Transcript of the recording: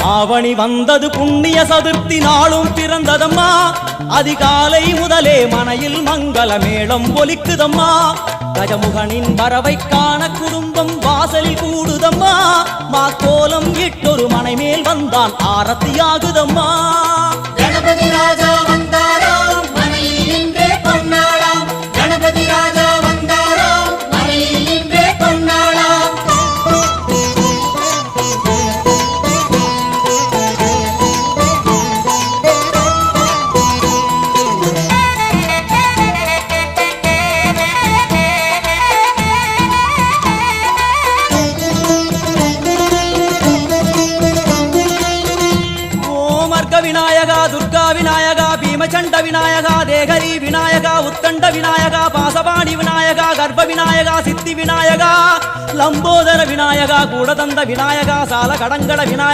ஆவணி வந்தது புண்ணிய சதுர்த்தி நாளும் பிறந்ததம்மா அதிகாலை முதலே மனையில் மங்கள மேளம் ஒலிக்குதம்மா கஜமுகனின் வரவை காண குடும்பம் வாசலில் கூடுதம்மா மா கோலம் இட்டொரு மனை மேல் வந்தான் ஆரத்தியாகுதம்மா கணபதி ராஜா வந்தாராம் மனையில் நின்றே பொன்னாளாம் கணபதி ராஜா வந்தாராம் மனையில் நின்றே பொன்னாளாம் விநாயகா துர்கா விநாயகா பீமச்சண்ட விநாயகா தேகரி விநாயகா உத்தண்ட விநாயகா பாசபாணி விநாயகா கர்ப்ப விநாயகா சித்தி விநாயகா லம்போதர விநாயகா கூடதந்த விநாயகா சால கடங்கட விநாயகா